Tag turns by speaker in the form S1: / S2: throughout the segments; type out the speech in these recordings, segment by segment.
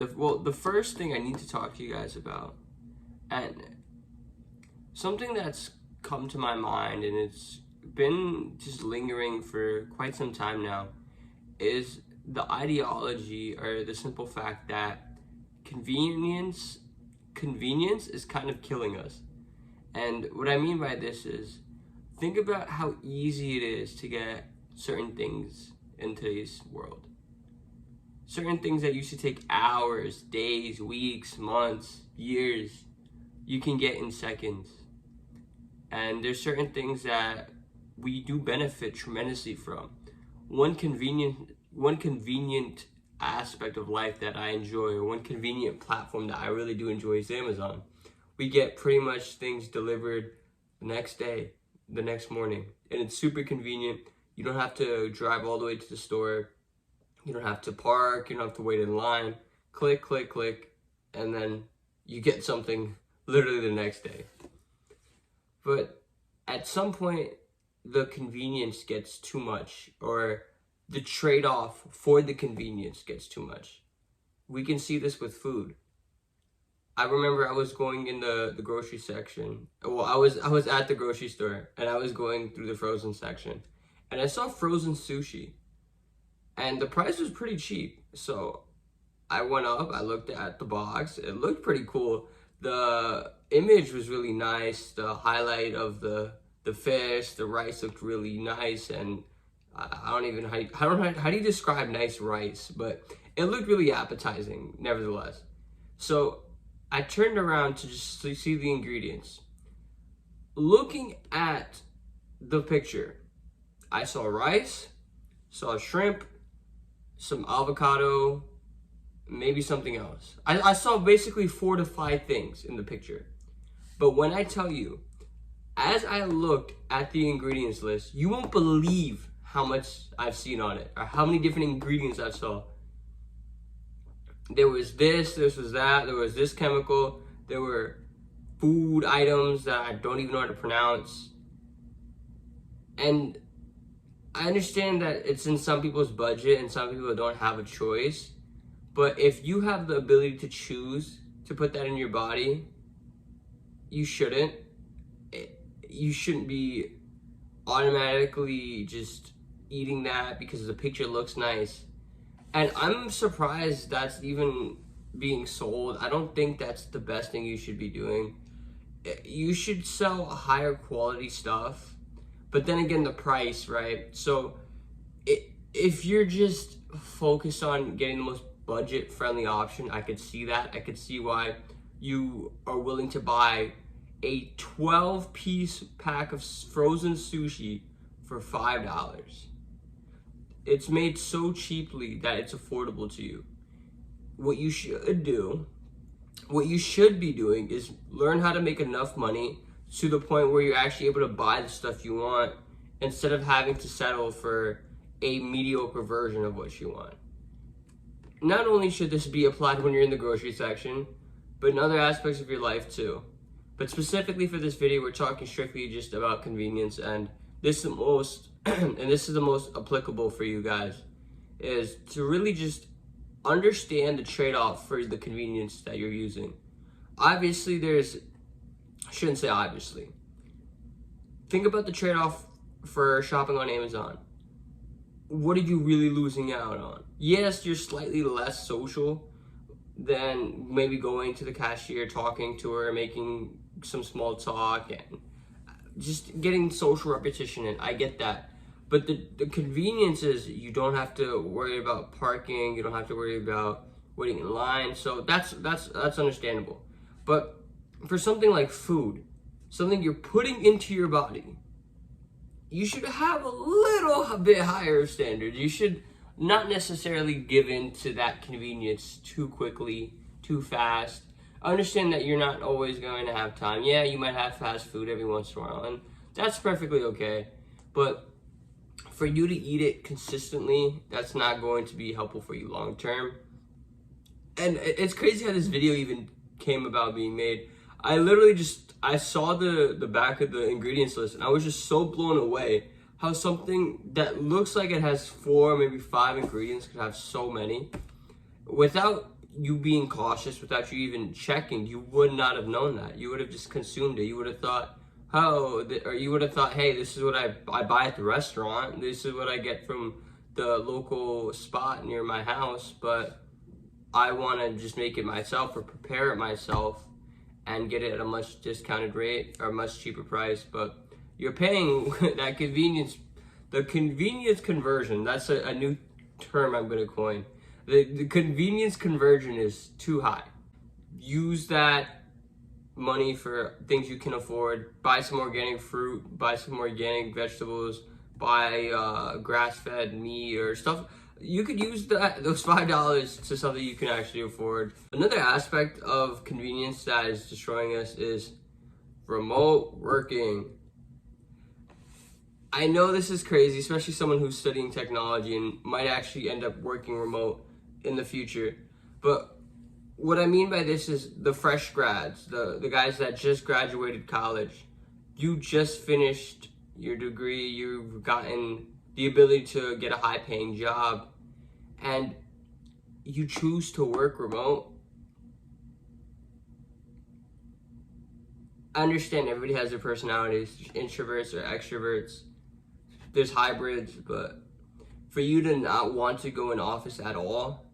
S1: Well, the first thing I need to talk to you guys about, and something that's come to my mind and it's been just lingering for quite some time now, is the ideology or the simple fact that convenience convenience is kind of killing us. And what I mean by this is, think about how easy it is to get certain things in today's world. Certain things that used to take hours, days, weeks, months, years, you can get in seconds. And there's certain things that we do benefit tremendously from. One convenient aspect of life that I enjoy, or one convenient platform that I really do enjoy, is Amazon. We get pretty much things delivered the next day, the next morning, and it's super convenient. You don't have to drive all the way to the store. You don't have to park. You don't have to wait in line. Click, click, click, and then you get something literally the next day. But at some point, the convenience gets too much, or the trade-off for the convenience gets too much. We can see this with food. I remember I was going in the grocery section. Well, I was at the grocery store, and I was going through the frozen section, and I saw frozen sushi, and the price was pretty cheap. So I went up, I looked at the box. It looked pretty cool. The image was really nice. The highlight of the fish, the rice looked really nice, and I don't even how do you describe nice rice, but it looked really appetizing nevertheless. So I turned around to just see the ingredients. Looking at the picture, I saw rice, saw shrimp, some avocado, maybe something else. I saw basically 4 to 5 things in the picture. But when I tell you, as I looked at the ingredients list, you won't believe how much I've seen on it, or how many different ingredients I saw. There was this was that, there was this chemical, there were food items that I don't even know how to pronounce. And I understand that it's in some people's budget and some people don't have a choice. But if you have the ability to choose to put that in your body, you shouldn't. You shouldn't be automatically just eating that because the picture looks nice. And I'm surprised that's even being sold. I don't think that's the best thing you should be doing. You should sell higher quality stuff, but then again, the price, right? So if you're just focused on getting the most budget friendly option, I could see that. I could see why you are willing to buy a 12-piece pack of frozen sushi for $5. It's made so cheaply that it's affordable to you. What you should be doing is learn how to make enough money to the point where you're actually able to buy the stuff you want, instead of having to settle for a mediocre version of what you want. Not only should this be applied when you're in the grocery section, but in other aspects of your life too. But specifically for this video, we're talking strictly just about convenience, and this is the most applicable for you guys, is to really just understand the trade-off for the convenience that you're using. Obviously, I shouldn't say obviously. Think about the trade-off for shopping on Amazon. What are you really losing out on? Yes, you're slightly less social than maybe going to the cashier, talking to her, making some small talk, and just getting social repetition in. I get that. But the convenience is you don't have to worry about parking, you don't have to worry about waiting in line. So that's understandable. But for something like food, something you're putting into your body, you should have a little bit higher standards. You should not necessarily give in to that convenience too quickly, too fast. I understand that you're not always going to have time. Yeah, you might have fast food every once in a while, and that's perfectly okay. But for you to eat it consistently, that's not going to be helpful for you long term. And it's crazy how this video even came about being made. I saw the back of the ingredients list, and I was just so blown away how something that looks like it has 4, maybe 5 ingredients could have so many. Without you being cautious without you even checking, you would not have known that. You would have just consumed it. You would have thought, or you would have thought, hey, this is what I buy at the restaurant. This is what I get from the local spot near my house, but I want to just make it myself or prepare it myself and get it at a much discounted rate or a much cheaper price. But you're paying that convenience, the convenience conversion. That's a new term I'm going to coin. The convenience conversion is too high. Use that money for things you can afford. Buy some organic fruit, buy some organic vegetables, buy grass-fed meat or stuff. You could use those $5 to something you can actually afford. Another aspect of convenience that is destroying us is remote working. I know this is crazy, especially someone who's studying technology and might actually end up working remote in the future. But what I mean by this is the fresh grads, the guys that just graduated college. You just finished your degree, you've gotten the ability to get a high-paying job, and you choose to work remote. I understand everybody has their personalities, introverts or extroverts. There's hybrids, but for you to not want to go in office at all,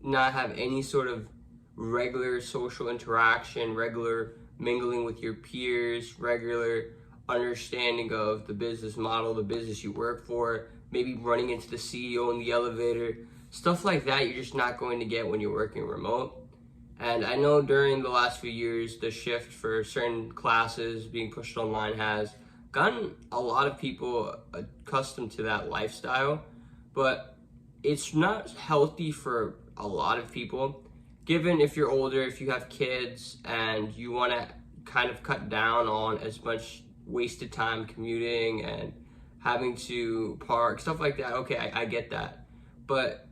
S1: not have any sort of regular social interaction, regular mingling with your peers, regular understanding of the business model, the business you work for, maybe running into the CEO in the elevator, stuff like that you're just not going to get when you're working remote. And I know during the last few years, the shift for certain classes being pushed online has gotten a lot of people accustomed to that lifestyle, but it's not healthy for a lot of people. Given if you're older, if you have kids, and you want to kind of cut down on as much wasted time commuting and having to park, stuff like that, okay, I get that. But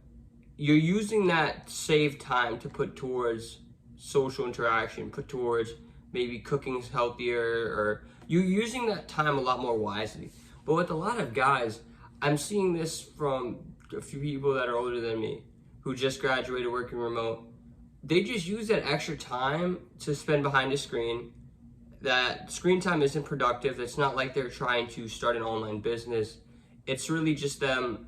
S1: you're using that saved time to put towards social interaction, put towards maybe cooking healthier, or you're using that time a lot more wisely. But with a lot of guys, I'm seeing this from a few people that are older than me who just graduated working remote. They just use that extra time to spend behind a screen. That screen time isn't productive. It's not like they're trying to start an online business. It's really just them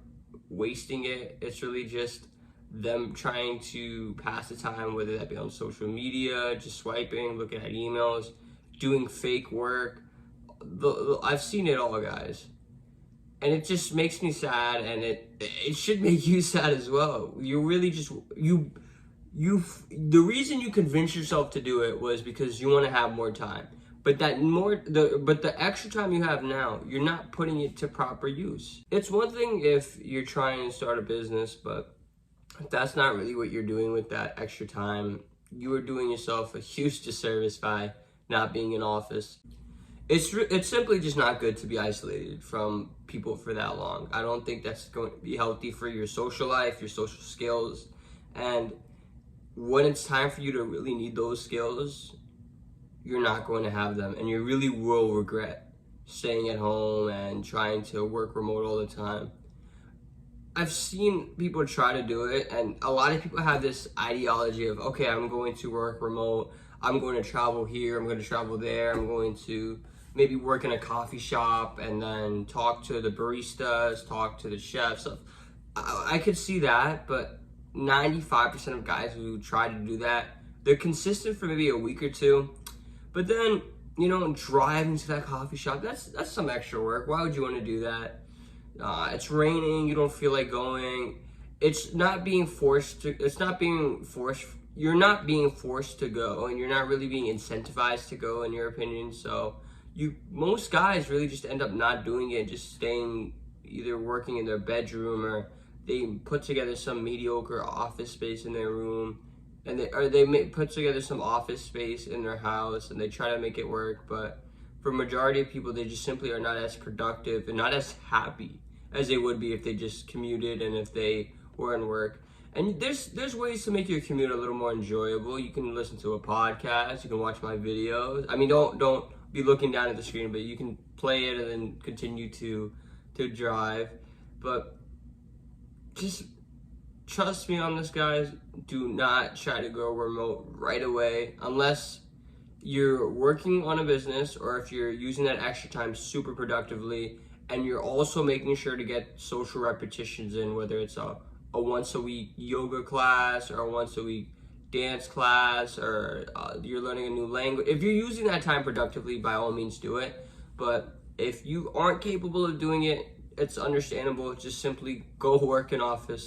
S1: wasting it. It's really just them trying to pass the time, whether that be on social media, just swiping, looking at emails, doing fake work. I've seen it all, guys. And it just makes me sad, and it should make you sad as well. You really just, the reason you convinced yourself to do it was because you want to have more time. But the extra time you have now, you're not putting it to proper use. It's one thing if you're trying to start a business, but if that's not really what you're doing with that extra time, you are doing yourself a huge disservice by not being in office. It's simply just not good to be isolated from people for that long. I don't think that's going to be healthy for your social life, your social skills. And when it's time for you to really need those skills, you're not going to have them, and you really will regret staying at home and trying to work remote all the time. I've seen people try to do it, and a lot of people have this ideology of, okay, I'm going to work remote, I'm going to travel here, I'm going to travel there, I'm going to maybe work in a coffee shop and then talk to the baristas, talk to the chefs. I could see that, but 95% of guys who try to do that, they're consistent for maybe a week or two. But then, driving to that coffee shop, that's some extra work. Why would you want to do that? It's raining, you don't feel like going. You're not being forced to go, and you're not really being incentivized to go, in your opinion. So most guys really just end up not doing it, just staying, either working in their bedroom, or they put together some mediocre office space in their room, and they put together some office space in their house, and they try to make it work. But for majority of people, they just simply are not as productive and not as happy as they would be if they just commuted and if they were in work. And there's ways to make your commute a little more enjoyable. You can listen to a podcast, you can watch my videos. I mean, don't be looking down at the screen, but you can play it and then continue to drive. But just trust me on this, guys. Do not try to go remote right away unless you're working on a business or if you're using that extra time super productively and you're also making sure to get social repetitions in, whether it's a once a week yoga class or a once a week dance class, or you're learning a new language. If you're using that time productively, by all means do it. But if you aren't capable of doing it, it's understandable. Just simply go work in office.